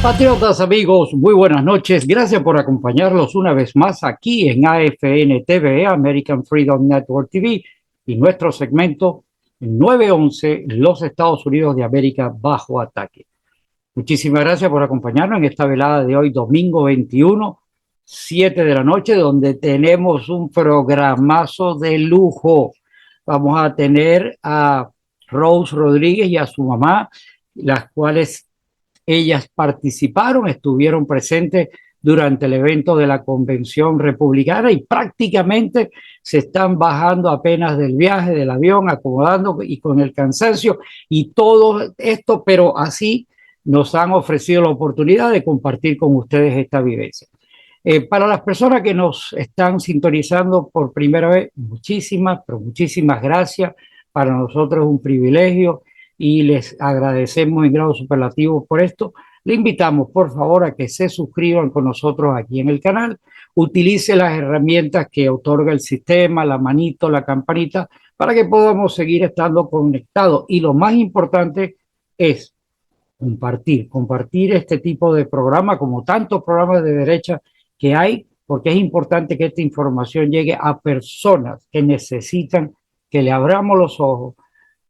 Patriotas amigos, muy buenas noches. Gracias por acompañarnos una vez más aquí en AFN TV, American Freedom Network TV, y nuestro segmento 911, los Estados Unidos de América bajo ataque. Muchísimas gracias por acompañarnos en esta velada de hoy, domingo 21, 7 de la noche, donde tenemos un programazo de lujo. Vamos a tener a Rose Rodríguez y a su mamá, las cuales ellas participaron, estuvieron presentes durante el evento de la convención republicana y prácticamente se están bajando apenas del viaje, del avión, acomodando y con el cansancio y todo esto, pero así nos han ofrecido la oportunidad de compartir con ustedes esta vivencia. Para las personas que nos están sintonizando por primera vez, pero muchísimas gracias. Para nosotros es un privilegio y les agradecemos en grado superlativo por esto. Le invitamos, por favor, a que se suscriban con nosotros aquí en el canal. Utilice las herramientas que otorga el sistema, la manito, la campanita, para que podamos seguir estando conectados. Y lo más importante es compartir este tipo de programa, como tantos programas de derecha que hay, porque es importante que esta información llegue a personas que necesitan que le abramos los ojos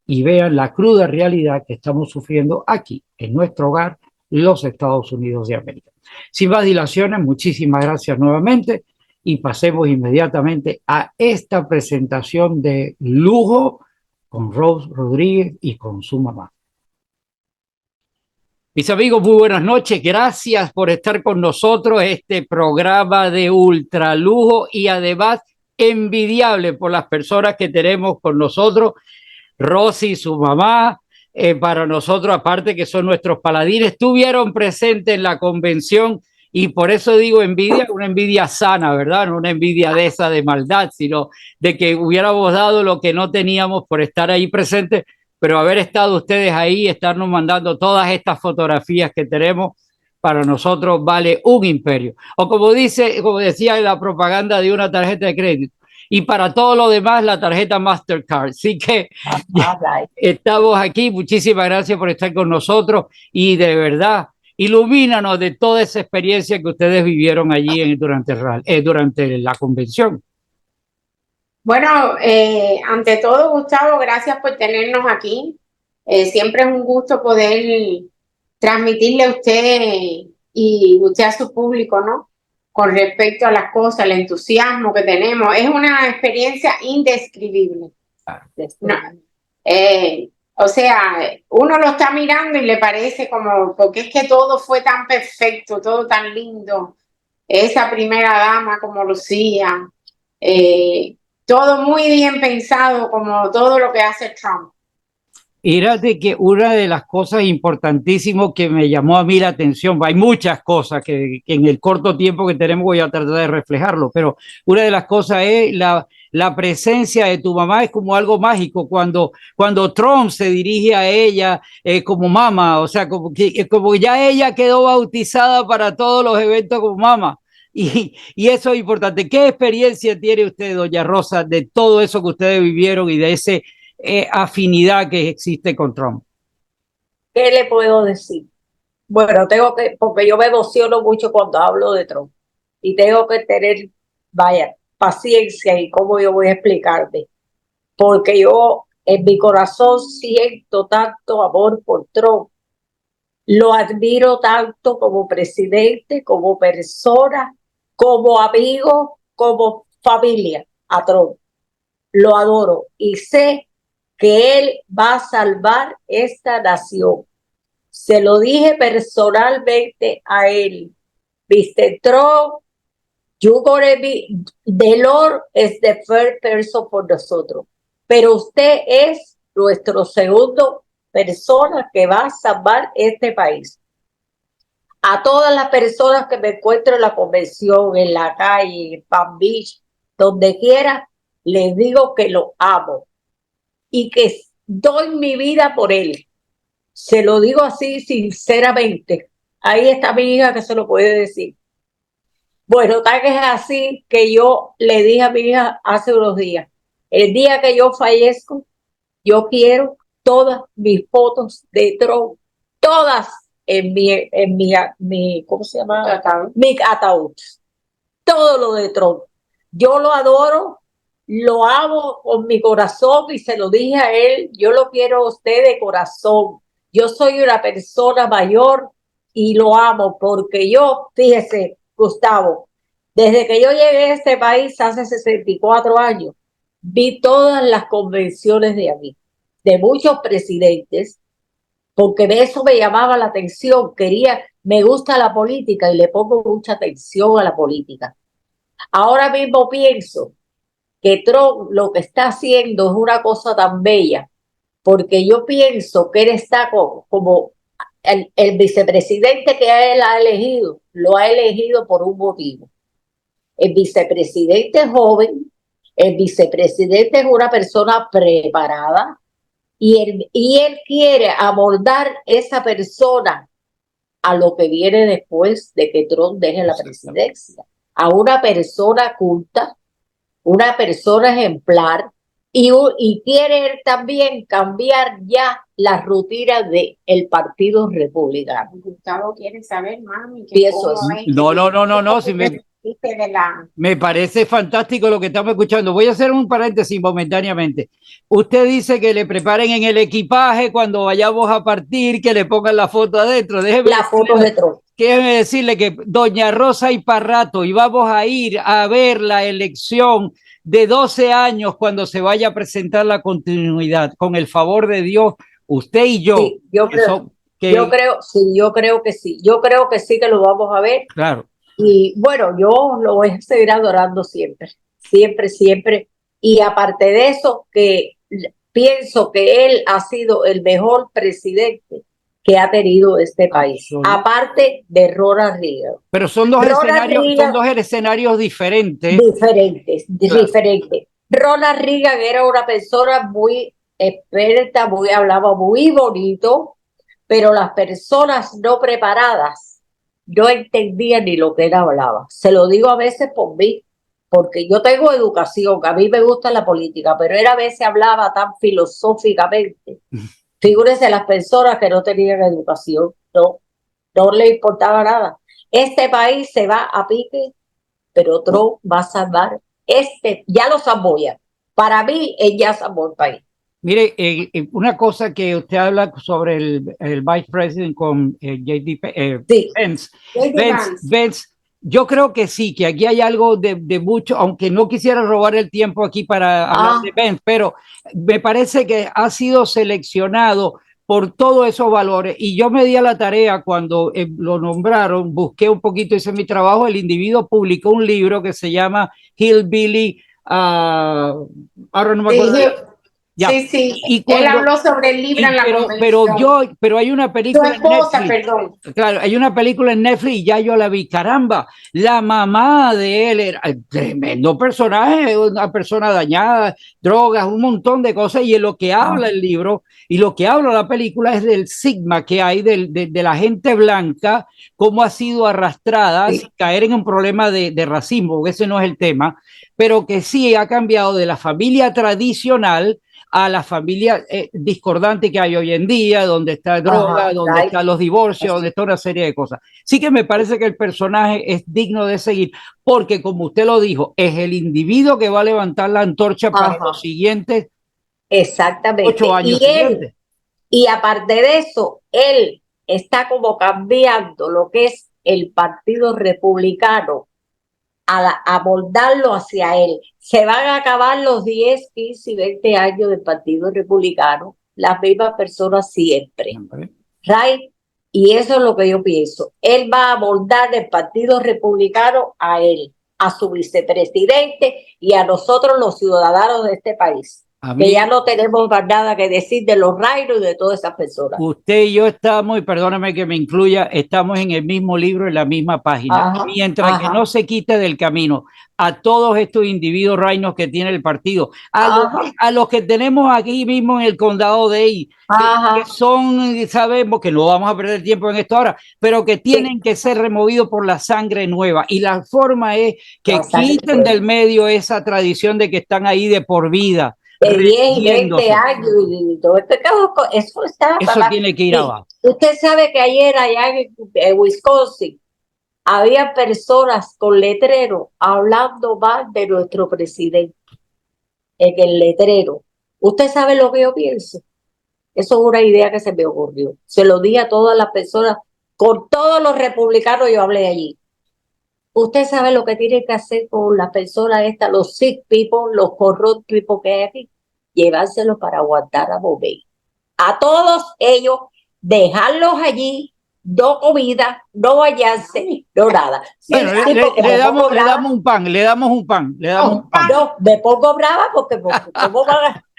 y vean la cruda realidad que estamos sufriendo aquí, en nuestro hogar, los Estados Unidos de América. Sin más dilaciones, muchísimas gracias nuevamente y pasemos inmediatamente a esta presentación de lujo con Rose Rodríguez y con su mamá. Mis amigos, muy buenas noches. Gracias por estar con nosotros. Este programa de ultralujo y además envidiable por las personas que tenemos con nosotros. Rosy y su mamá, para nosotros, aparte que son nuestros paladines, estuvieron presentes en la convención y por eso digo envidia, una envidia sana, ¿verdad? No una envidia de esa de maldad, sino de que hubiéramos dado lo que no teníamos por estar ahí presentes, pero haber estado ustedes ahí, estarnos mandando todas estas fotografías que tenemos, para nosotros vale un imperio. O como decía en la propaganda de una tarjeta de crédito, y para todo lo demás la tarjeta Mastercard. Así que estamos aquí. Muchísimas gracias por estar con nosotros y de verdad, ilumínanos de toda esa experiencia que ustedes vivieron allí durante la convención. Bueno, ante todo, Gustavo, gracias por tenernos aquí. Siempre es un gusto poder transmitirle a usted y usted a su público, ¿no? Con respecto a las cosas, el entusiasmo que tenemos. Es una experiencia indescribible. No, o sea, uno lo está mirando y le parece como, porque es que todo fue tan perfecto, todo tan lindo. Esa primera dama como Lucía. Todo muy bien pensado, como todo lo que hace Trump. Era de que una de las cosas importantísimas que me llamó a mí la atención, hay muchas cosas que en el corto tiempo que tenemos voy a tratar de reflejarlo, pero una de las cosas es la presencia de tu mamá, es como algo mágico cuando Trump se dirige a ella como mamá, o sea, como ya ella quedó bautizada para todos los eventos como mamá. Y eso es importante. ¿Qué experiencia tiene usted, doña Rosa, de todo eso que ustedes vivieron y de ese afinidad que existe con Trump? ¿Qué le puedo decir? Bueno, porque yo me emociono mucho cuando hablo de Trump y tengo que tener, vaya, paciencia y cómo yo voy a explicarte, porque yo en mi corazón siento tanto amor por Trump, lo admiro tanto como presidente, como persona, como amigo, como familia a Trump, lo adoro y sé que él va a salvar esta nación. Se lo dije personalmente a él. Mr. Trump, you're gonna be, the Lord is the first person for nosotros. Pero usted es nuestro segundo persona que va a salvar este país. A todas las personas que me encuentro en la convención, en la calle, en Palm Beach, donde quiera, les digo que lo amo y que doy mi vida por él. Se lo digo así sinceramente. Ahí está mi hija que se lo puede decir. Bueno, tal que es así que yo le dije a mi hija hace unos días, el día que yo fallezco, yo quiero todas mis fotos de Trump, todas ¿cómo se llama? Ataúd. Mi ataúd. Todo lo de Trump. Yo lo adoro, lo amo con mi corazón y se lo dije a él, yo lo quiero a usted de corazón. Yo soy una persona mayor y lo amo porque yo, fíjese, Gustavo, desde que yo llegué a este país hace 64 años, vi todas las convenciones de aquí, de muchos presidentes, porque de eso me llamaba la atención, me gusta la política y le pongo mucha atención a la política. Ahora mismo pienso que Trump lo que está haciendo es una cosa tan bella, porque yo pienso que él está como el vicepresidente que él ha elegido, lo ha elegido por un motivo. El vicepresidente es joven, el vicepresidente es una persona preparada y él quiere abordar esa persona a lo que viene después de que Trump deje la presidencia, a una persona culta, una persona ejemplar y quiere él también cambiar ya las rutinas del Partido Republicano. Gustavo quiere saber, mami, Y eso es. No, si me parece fantástico lo que estamos escuchando. Voy a hacer un paréntesis momentáneamente. Usted dice que le preparen en el equipaje cuando vayamos a partir, que le pongan la foto adentro. La foto de Trump. Déjeme decirle que doña Rosa y Parrato, y vamos a ir a ver la elección de 12 años cuando se vaya a presentar la continuidad. Con el favor de Dios, usted y yo. Sí, yo creo que sí. Yo creo que sí que lo vamos a ver. Claro. Y bueno, yo lo voy a seguir adorando siempre, siempre, siempre. Y aparte de eso, que pienso que él ha sido el mejor presidente que ha tenido este país, aparte de Ronald Reagan. Pero son dos escenarios diferentes. Diferentes. Ronald Reagan era una persona muy experta, hablaba muy bonito, pero las personas no preparadas no entendían ni lo que él hablaba. Se lo digo a veces por mí, porque yo tengo educación, a mí me gusta la política, pero él a veces hablaba tan filosóficamente. Figúrense las personas que no tenían educación, no le importaba nada. Este país se va a pique, pero Trump va a salvar ya lo salvó ya. Para mí, él ya salvó el país. Mire, una cosa que usted habla sobre el vice president con Vance, yo creo que sí, que aquí hay algo de mucho, aunque no quisiera robar el tiempo aquí para hablar de Vance, pero me parece que ha sido seleccionado por todos esos valores y yo me di a la tarea cuando lo nombraron, busqué un poquito, hice mi trabajo, el individuo publicó un libro que se llama Hillbilly, ahora no me acuerdo. Ya. Sí, y él habló sobre el libro en la convención. Pero hay una película en Netflix. Claro, hay una película en Netflix y ya yo la vi. Caramba, la mamá de él era un tremendo personaje, una persona dañada, drogas, un montón de cosas. Y en lo que habla el libro y lo que habla la película es del sigma que hay de la gente blanca, cómo ha sido arrastrada sin caer en un problema de racismo, porque ese no es el tema, pero que sí ha cambiado de la familia tradicional a la familia discordante que hay hoy en día, donde está droga, donde están los divorcios, donde está una serie de cosas. Sí que me parece que el personaje es digno de seguir, porque como usted lo dijo, es el individuo que va a levantar la antorcha para los siguientes 8 años siguientes. Y aparte de eso, él está como cambiando lo que es el Partido Republicano a moldarlo hacia él. Se van a acabar los 10, 15 y 20 años del Partido Republicano, las mismas personas siempre. Right? Y eso es lo que yo pienso. Él va a moldar el Partido Republicano a él, a su vicepresidente y a nosotros los ciudadanos de este país. Que ya no tenemos más nada que decir de los rainos y de todas esas personas. Usted y yo estamos, y perdóname que me incluya, estamos en el mismo libro, en la misma página. Mientras que no se quite del camino a todos estos individuos reinos que tiene el partido, a los que tenemos aquí mismo en el condado de Dade, que son, sabemos que no vamos a perder tiempo en esto ahora, pero que tienen que ser removidos por la sangre nueva. Y la forma es que quiten del medio esa tradición de que están ahí de por vida. de 10 y 20 riéndose. años y todo este caso, eso está Eso para- tiene que ir Sí. abajo. Usted sabe que ayer allá en Wisconsin había personas con letrero hablando mal de nuestro presidente en el letrero. ¿Usted sabe lo que yo pienso? Eso es una idea que se me ocurrió. Se lo di a todas las personas, con todos los republicanos yo hablé allí. Usted sabe lo que tiene que hacer con las personas estas, los sick people, los corrupt people que hay aquí, llevárselos para aguantar a Bobey. A todos ellos, dejarlos allí, no comida, no bañarse, no nada. Bueno, Sí, porque me pongo le brava. damos un pan, le damos un pan, le damos un pan. No, me pongo brava porque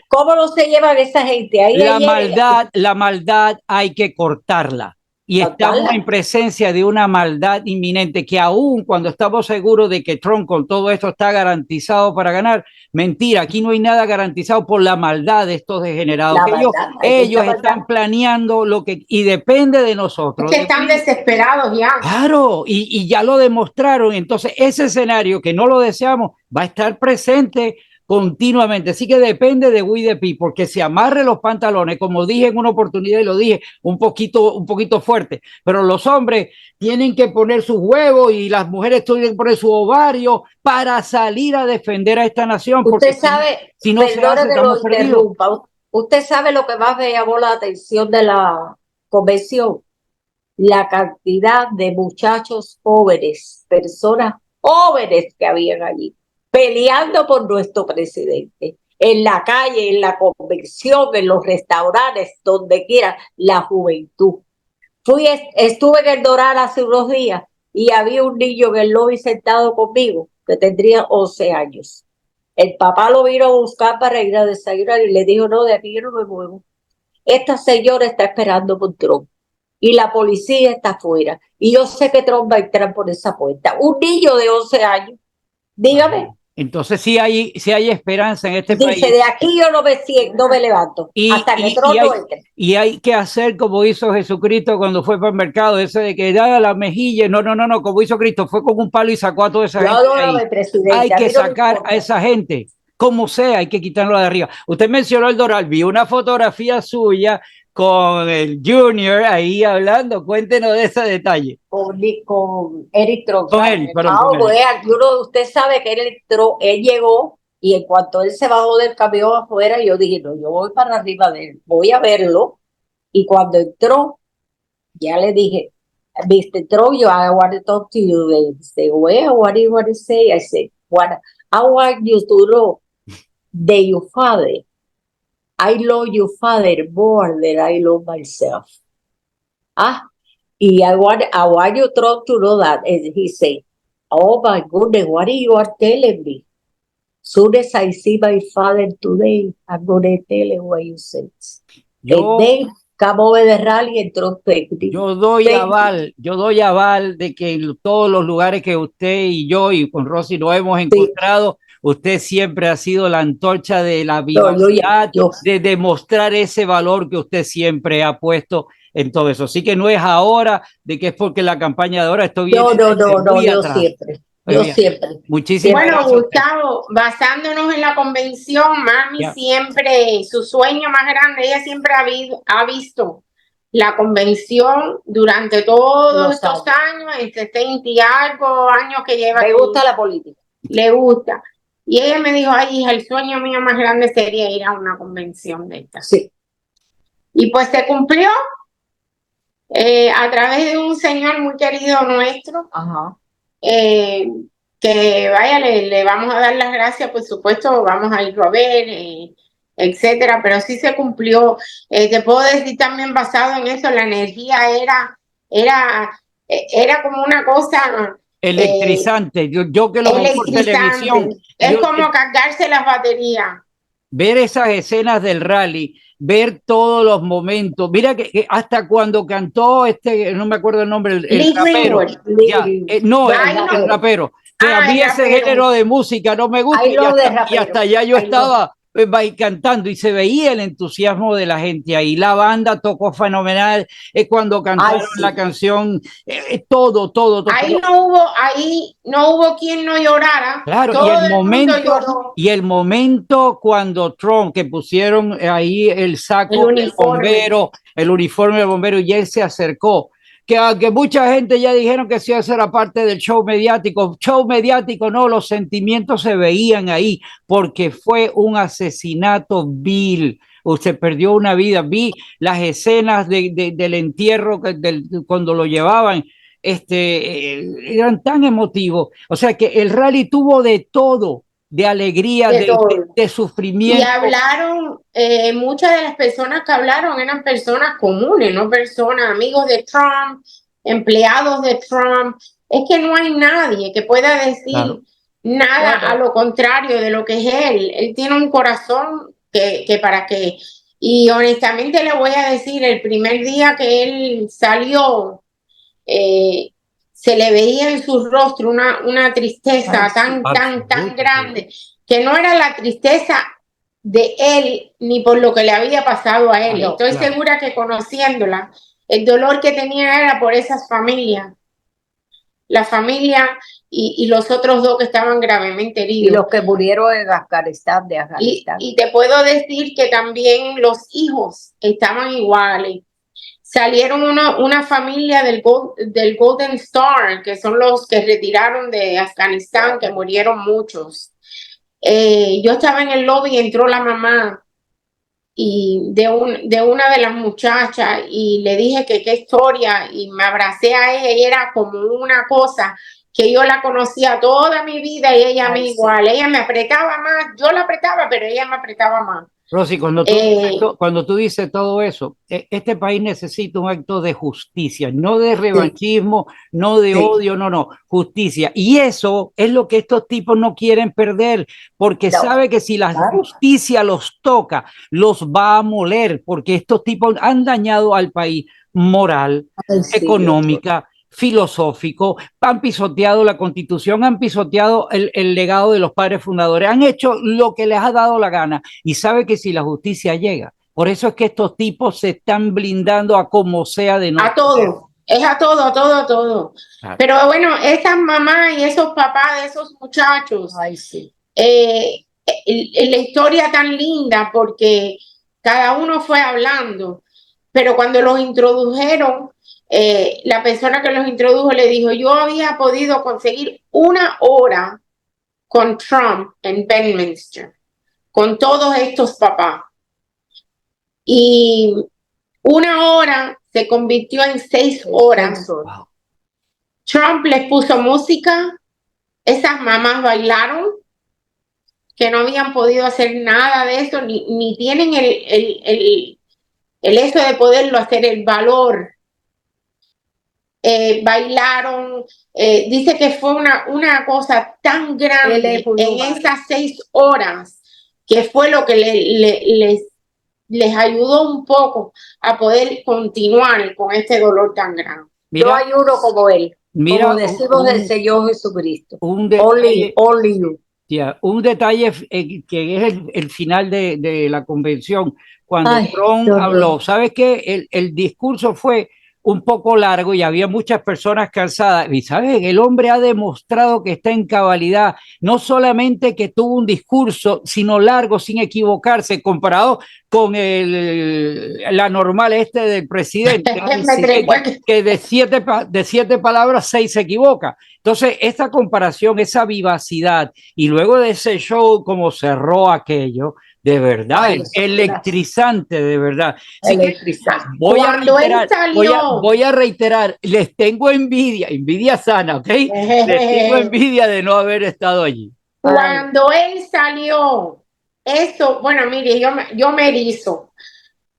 ¿cómo no se llevan esa gente? Ahí La maldad hay que cortarla. Y estamos Cortarla. en presencia de una maldad inminente que aún cuando estamos seguros de que Trump con todo esto está garantizado para ganar, mentira, aquí no hay nada garantizado por la maldad de estos degenerados. La Que maldad, ellos esta están maldad. planeando lo que, y depende de nosotros. Es que están desesperados ya. Claro, y ya lo demostraron. Entonces, ese escenario que no lo deseamos va a estar presente continuamente. Así que depende de we the people, porque se amarre los pantalones, como dije en una oportunidad y lo dije un poquito fuerte, pero los hombres tienen que poner sus huevos y las mujeres tienen que poner su ovario para salir a defender a esta nación. Porque Usted sabe, si no se perdone hace, que lo estamos perdidos. interrumpa. Usted sabe lo que más me llamó la atención de la convención, la cantidad de muchachos jóvenes, personas jóvenes que habían allí, peleando por nuestro presidente, en la calle, en la convención, en los restaurantes, donde quiera, la juventud. Estuve en el Doral hace unos días y había un niño en el lobby sentado conmigo que tendría 11 años. El papá lo vino a buscar para ir a desayunar y le dijo, no, de aquí yo no me muevo. Esta señora está esperando por Trump y la policía está afuera. Y yo sé que Trump va a entrar por esa puerta. Un niño de 11 años, dígame. Entonces sí hay esperanza en este país. Dice, de aquí yo no me levanto hasta que Trump no entre. Y hay que hacer como hizo Jesucristo cuando fue para el mercado, ese de que da la mejilla. No, como hizo Cristo, fue con un palo y sacó a toda esa gente ahí. Hay que sacar a esa gente, como sea, hay que quitarlo de arriba. Usted mencionó el Doral, vi una fotografía suya con el Junior ahí hablando. Cuéntenos de ese detalle. Con Eric Trump. Con él, Usted sabe que él llegó y en cuanto él se bajó del camión afuera, yo dije, no, yo voy para arriba de él, voy a verlo. Y cuando entró, ya le dije, Mr. Trump, I want to talk to you. They say, well, what do you want to say? I said, I want you to know that your father, I love your father more than I love myself. Y I want you to know that. And he said, oh my goodness, what you are telling me? Soon as I see my father today, I'm going to tell him what you said. And then come over the rally and Trump yo doy aval de que en todos los lugares que usted y yo y con Rosy nos hemos encontrado, usted siempre ha sido la antorcha de la vivacidad, de demostrar ese valor que usted siempre ha puesto en todo eso. Así que no es ahora de que es porque la campaña de ahora estoy bien. Yo siempre. Muchísimas gracias. Bueno, Gustavo, basándonos en la convención, mami siempre, su sueño más grande, ella siempre ha visto la convención durante todos estos años, este 30 y algo años que lleva. Me gusta la política. Le gusta. Y ella me dijo, ay, hija, el sueño mío más grande sería ir a una convención de estas. Sí. Y pues se cumplió a través de un señor muy querido nuestro. Ajá. Que vaya, le vamos a dar las gracias, por supuesto, vamos a irlo a ver, etcétera, pero sí se cumplió. Te puedo decir también basado en eso, la energía era como una cosa electrizante. Yo que lo veo por televisión, es como cargarse las baterías. Ver esas escenas del rally, ver todos los momentos. Mira que hasta cuando cantó no me acuerdo el nombre, el rapero. El rapero. Que a mí ese género de música no me gusta y hasta allá yo estaba cantando y se veía el entusiasmo de la gente ahí. La banda tocó fenomenal cuando cantaron la canción, todo. Ahí no hubo quien no llorara. Claro, Todo el mundo lloró. y el momento cuando Trump, que pusieron ahí el saco del bombero, el uniforme del bombero, y él se acercó, que mucha gente ya dijeron que sí, eso era parte del show mediático no, los sentimientos se veían ahí, porque fue un asesinato vil. Usted perdió una vida, vi las escenas del entierro, cuando lo llevaban, eran tan emotivos. O sea que el rally tuvo de todo, de alegría, de sufrimiento. Y hablaron, muchas de las personas que hablaron eran personas comunes, no personas, amigos de Trump, empleados de Trump. Es que no hay nadie que pueda decir nada a lo contrario de lo que es él. Él tiene un corazón que para qué. Y honestamente le voy a decir, el primer día que él salió, se le veía en su rostro una tristeza tan grande, que no era la tristeza de él ni por lo que le había pasado a él. Estoy segura que conociéndola, el dolor que tenía era por esas familias, la familia y los otros dos que estaban gravemente heridos. Y los que murieron en Afganistán, Y te puedo decir que también los hijos estaban iguales. Salieron una familia del Golden Star, que son los que retiraron de Afganistán, que murieron muchos. Yo estaba en el lobby y entró la mamá de una de las muchachas y le dije que qué historia y me abracé a ella y era como una cosa que yo la conocía toda mi vida y ella me igual. Ella me apretaba más, yo la apretaba, pero ella me apretaba más. Rosy, cuando tú dices todo eso, este país necesita un acto de justicia, no de revanchismo, no de odio, no, justicia. Y eso es lo que estos tipos no quieren perder, porque sabe que si la justicia los toca, los va a moler, porque estos tipos han dañado al país moral, económica, filosófico, han pisoteado la Constitución, han pisoteado el legado de los padres fundadores, han hecho lo que les ha dado la gana y sabe que si la justicia llega, por eso es que estos tipos se están blindando a como sea de no. A todo, es a todo. Claro. Pero bueno, esas mamás y esos papás de esos muchachos, la historia tan linda porque cada uno fue hablando, pero cuando los introdujeron, la persona que los introdujo le dijo, yo había podido conseguir 1 hora con Trump en Bedminster, con todos estos papás. Y 1 hora se convirtió en 6 horas. Wow. Trump les puso música, esas mamás bailaron, que no habían podido hacer nada de eso, ni tienen el eso de poderlo hacer, el valor. Bailaron, dice que fue una cosa tan grande en esas 6 horas que fue lo que les ayudó un poco a poder continuar con este dolor tan grande. Mira, no hay uno como él, como decimos del Señor Jesucristo. Only you. Yeah, un detalle que es el final de la convención, cuando Trump habló, ¿sabes qué? El discurso fue un poco largo y había muchas personas cansadas. Y sabes, el hombre ha demostrado que está en cabalidad, no solamente que tuvo un discurso, sino largo, sin equivocarse, comparado con la normal del presidente, que de siete palabras 6 se equivoca. Entonces, esta comparación, esa vivacidad, y luego de ese show, como cerró aquello, de verdad, electrizante, de verdad. Así que voy a reiterar, les tengo envidia sana, ¿ok? Les tengo envidia de no haber estado allí. Cuando él salió, esto, bueno, mire, yo me erizo.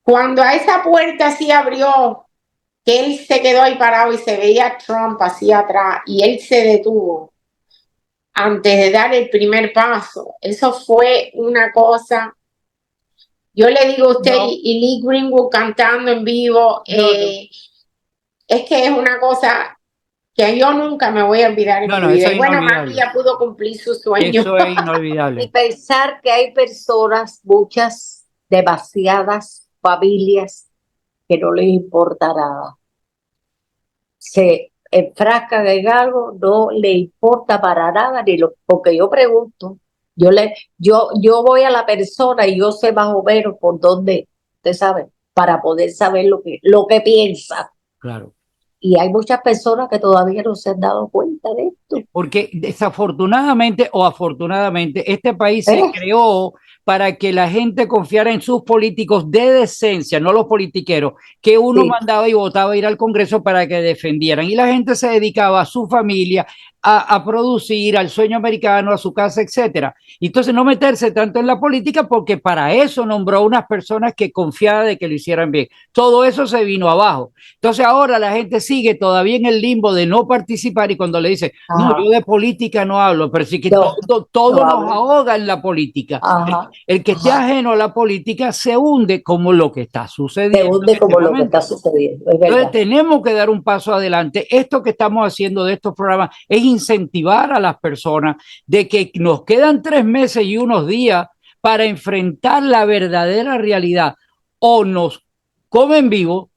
Cuando a esa puerta así abrió, que él se quedó ahí parado y se veía a Trump así atrás, y él se detuvo antes de dar el primer paso. Eso fue una cosa. Yo le digo a usted, y Lee Greenwood cantando en vivo, es que es una cosa que yo nunca me voy a olvidar en No, mi no, vida. eso es Y bueno, mami inolvidable. ya pudo cumplir su sueño. Eso es Y inolvidable. pensar que hay personas, muchas, demasiadas familias que no les importa nada. Se enfrascan en algo, no le importa para nada, porque yo pregunto, yo voy a la persona y yo sé más o menos por dónde, usted sabe, para poder saber lo que piensa. Claro. Y hay muchas personas que todavía no se han dado cuenta de esto. Porque desafortunadamente o afortunadamente, este país se ¿Eh? creó para que la gente confiara en sus políticos de decencia, no los politiqueros, que uno Sí. mandaba y votaba a ir al Congreso para que defendieran. Y la gente se dedicaba a su familia, a producir, al sueño americano, a su casa, etcétera. Y entonces no meterse tanto en la política porque para eso nombró unas personas que confiaba de que lo hicieran bien. Todo eso se vino abajo. Entonces ahora la gente sigue todavía en el limbo de no participar y cuando le dice, no, Ajá. yo de política no hablo, pero sí que No, todo no nos hablo. ahoga en la política. Ajá. El que esté Ajá. ajeno a la política se hunde como lo que está Se sucediendo hunde en este como lo que está momento. sucediendo, es Entonces verdad. tenemos que dar un paso adelante. Esto que estamos haciendo de estos programas es incentivar a las personas de que nos quedan 3 meses y unos días para enfrentar la verdadera realidad. O nos comen vivos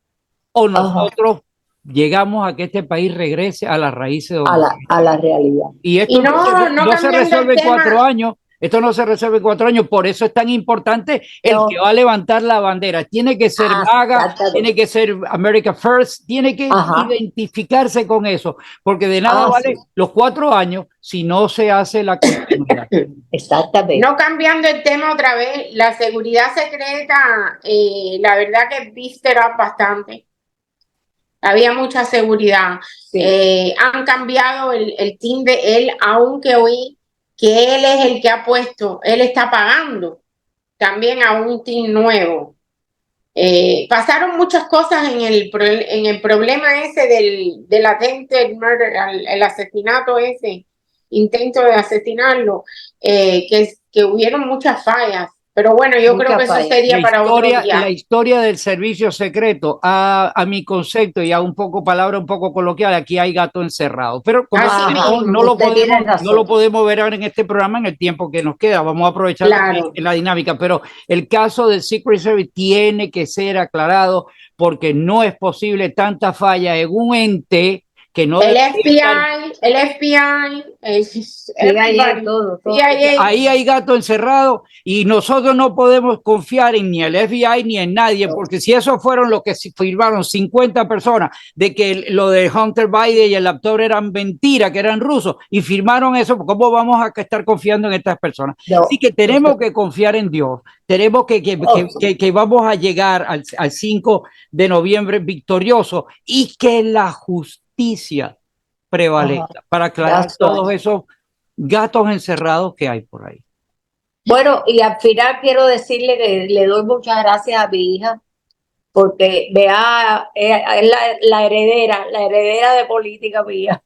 o Ajá. nosotros llegamos a que este país regrese a las raíces A donde a la realidad. y esto Y no no se cambiando el resuelve en 4 tema, años. Esto no se resuelve en 4 años. Por eso es tan importante el que No, va a levantar la bandera. Tiene que ser MAGA, tiene exactamente. que ser America First, tiene que Ajá. identificarse con eso, porque de nada Sí. vale los 4 años si no se hace la continuidad. Exactamente. no cambiando el tema otra vez, la seguridad secreta, la verdad que vístera bastante. Había mucha seguridad. Sí. Han cambiado el team de él, aunque oí que él es el que ha puesto, él está pagando también a un team nuevo. Pasaron muchas cosas en el problema ese del attempted murder, el asesinato ese, intento de asesinarlo, que hubieron muchas fallas. Pero bueno, yo creo que eso sería para otro La día. historia del servicio secreto, a mi concepto y a un poco palabra un poco coloquial, aquí hay gato encerrado. Pero como Así mismo. Usted tiene no razón. lo podemos ver ahora en este programa en el tiempo que nos queda. Vamos a aprovechar Claro. la dinámica. Pero el caso del Secret Service tiene que ser aclarado porque no es posible tanta falla en un ente que no El debería FBI, CIA, todo. CIA. ahí hay gato encerrado y nosotros no podemos confiar en ni el FBI ni en nadie, porque si esos fueron los que firmaron 50 personas de que lo de Hunter Biden y el actor eran mentira, que eran rusos, y firmaron eso, ¿cómo vamos a estar confiando en estas personas? No. Así que tenemos que confiar en Dios, tenemos que vamos a llegar al 5 de noviembre victorioso y que la justicia prevalezca para aclarar todos esos gatos encerrados que hay por ahí. Bueno, y al final quiero decirle que le doy muchas gracias a mi hija, porque vea, es la heredera de política mía.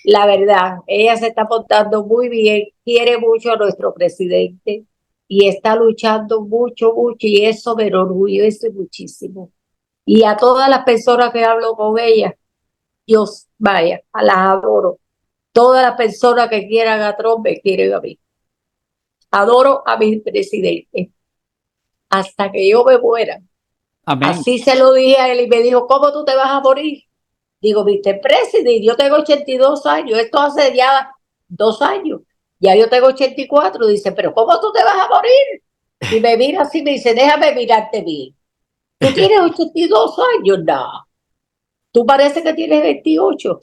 La verdad, ella se está portando muy bien, quiere mucho a nuestro presidente y está luchando mucho, mucho, y eso me enorgullece muchísimo. Y a todas las personas que hablo con ella, Dios, vaya, las adoro. Todas las personas que quieran a Trump me quieren a mí. Adoro a mi presidente hasta que yo me muera. Amén. Así se lo dije a él y me dijo, ¿cómo tú te vas a morir? Digo, Mr. President, yo tengo 82 años, esto hace ya 2 años, ya yo tengo 84. Dice, pero ¿cómo tú te vas a morir? Y me mira así, me dice, déjame mirarte bien. ¿Tú tienes 82 años? No. Tú parece que tienes 28.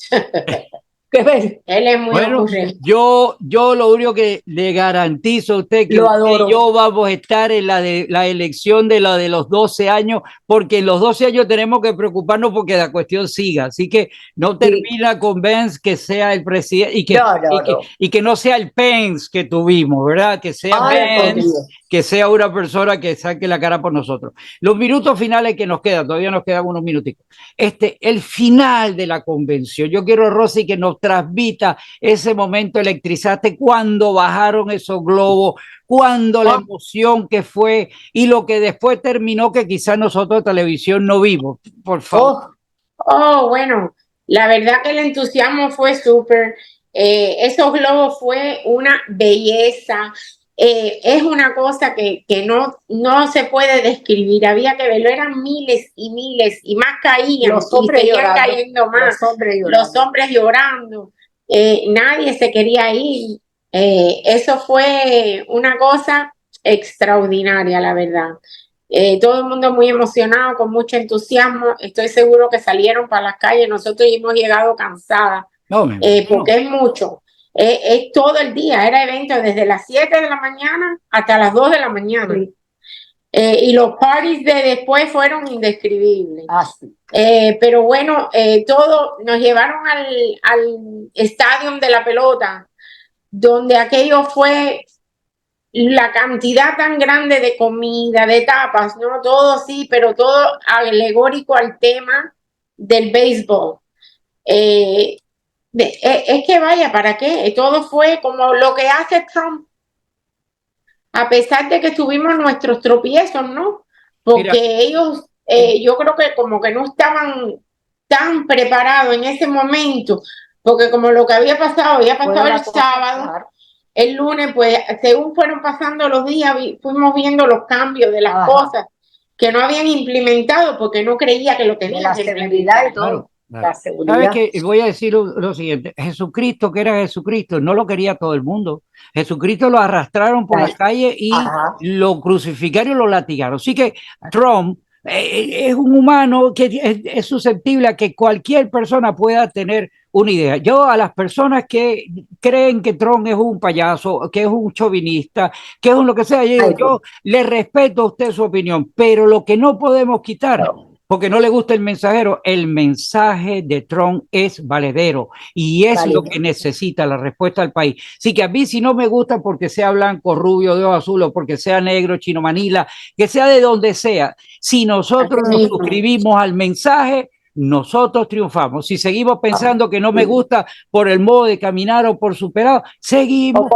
¿Qué ves? Él es muy Bueno, ocurrente. yo lo único que le garantizo a usted que Lo usted adoro. y yo vamos a estar en la elección de los 12 años, porque en los 12 años tenemos que preocuparnos porque la cuestión siga. Así que no termina con Vance que sea el presidente y que no sea el Pence que tuvimos, ¿verdad? Que sea Vance, que sea una persona que saque la cara por nosotros. Los minutos finales que nos quedan, todavía nos quedan unos minutitos. El final de la convención. Yo quiero, Rosy, que nos transmita ese momento electrizante cuando bajaron esos globos, cuando la emoción que fue y lo que después terminó que quizás nosotros de televisión no vimos. Por favor. Bueno, La verdad que el entusiasmo fue súper. Esos globos fue una belleza. Es una cosa que no se puede describir. Había que verlo. Eran miles y miles y más caían Los y hombres seguían llorando, cayendo más. Los hombres llorando. Nadie se quería ir. Eso fue una cosa extraordinaria, la verdad. Todo el mundo muy emocionado, con mucho entusiasmo. Estoy seguro que salieron para las calles. Nosotros hemos llegado cansadas, No, porque es mucho. Es todo el día. Era evento desde las 7 de la mañana hasta las 2 de la mañana. Sí. Y los parties de después fueron indescribibles. Sí. Pero bueno, todo nos llevaron al estadio de la pelota, donde aquello fue la cantidad tan grande de comida, de tapas, ¿no? Todo sí, pero todo alegórico al tema del béisbol. Es que vaya, ¿para qué? Todo fue como lo que hace Trump, a pesar de que tuvimos nuestros tropiezos, ¿no? Porque Mira, ellos, yo creo que como que no estaban tan preparados en ese momento, porque como lo que había pasado el sábado, el lunes, pues según fueron pasando los días, fuimos viendo los cambios de las cosas que no habían implementado porque no creía que lo tenían. La seguridad y todo. Claro. La seguridad. ¿Sabes qué? Voy a decir lo siguiente. Jesucristo, que era Jesucristo, no lo quería todo el mundo. Jesucristo lo arrastraron por las calles y lo crucificaron y lo latigaron. Así que Trump es un humano que es susceptible a que cualquier persona pueda tener una idea. Yo a las personas que creen que Trump es un payaso, que es un chauvinista, que es un lo que sea, yo le respeto a usted su opinión, pero lo que no podemos quitar, porque no le gusta el mensaje de Trump es valedero y es lo que necesita la respuesta al país. Así que a mí si no me gusta porque sea blanco, rubio, de ojo azul o porque sea negro, chino, manila, que sea de donde sea, si nosotros nos suscribimos al mensaje, nosotros triunfamos. Si seguimos pensando que no me gusta por el modo de caminar o por superado, seguimos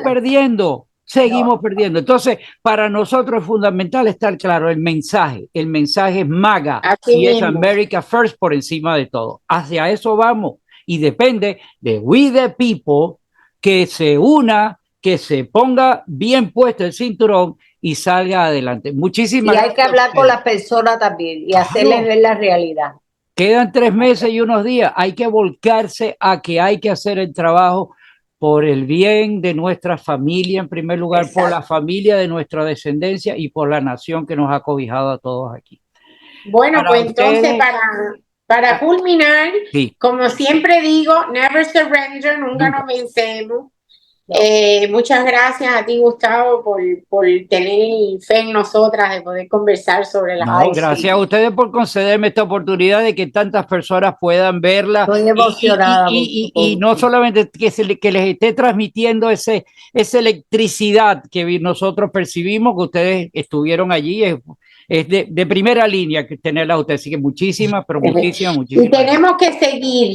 perdiendo. Seguimos perdiendo. Entonces, para nosotros es fundamental estar claro el mensaje. El mensaje es MAGA y es America First por encima de todo. Hacia eso vamos. Y depende de we the people que se una, que se ponga bien puesto el cinturón y salga adelante. Muchísimas gracias. Y hay que hablar con las personas también y hacerles ver la realidad. Quedan 3 meses y unos días. Hay que volcarse a que hay que hacer el trabajo por el bien de nuestra familia, en primer lugar, por la familia de nuestra descendencia y por la nación que nos ha cobijado a todos aquí. Bueno, para pues ustedes, entonces para culminar, como siempre digo, never surrender, nunca nos vencemos. Muchas gracias a ti, Gustavo, por tener fe en nosotras de poder conversar sobre las cosas. Gracias a ustedes por concederme esta oportunidad de que tantas personas puedan verla. Estoy emocionada. Y no solamente que les esté transmitiendo esa electricidad que nosotros percibimos, que ustedes estuvieron allí. Es de primera línea que tenerla a ustedes. Así que muchísimas. Y tenemos que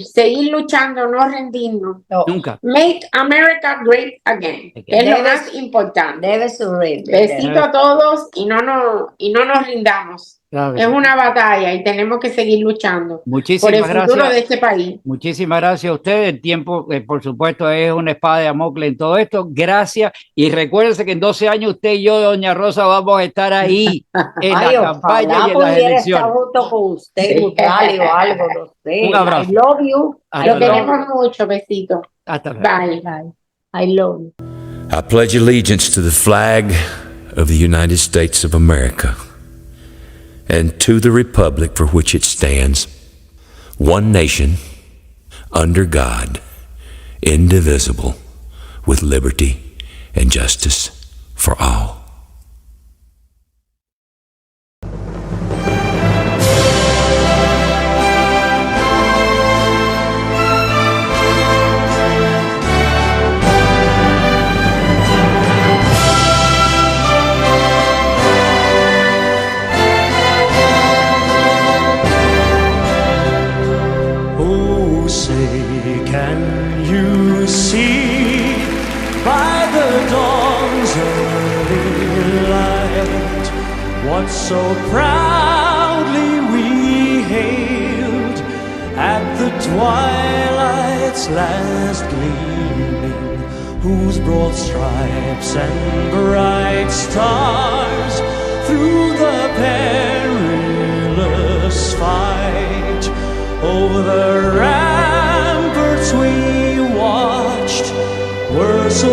seguir luchando, no rendirnos. Nunca. Make America great again. Es lo más importante. Besito a todos y no nos rindamos. Claro, es una batalla y tenemos que seguir luchando por el futuro de este país. Muchísimas gracias a ustedes. El tiempo, por supuesto, es una espada de Damocles en todo esto. Gracias. Y recuérdense que en 12 años usted y yo, doña Rosa, vamos a estar ahí en la campaña y en las elecciones. Estar junto con usted, o algo, no sé. Un abrazo. I love you. Lo queremos mucho. Besito. Hasta luego. Bye. I love you. I pledge allegiance to the flag of the United States of America and to the republic for which it stands, one nation, under God, indivisible, with liberty and justice for all. So proudly we hailed at the twilight's last gleaming, whose broad stripes and bright stars through the perilous fight over the ramparts we watched were so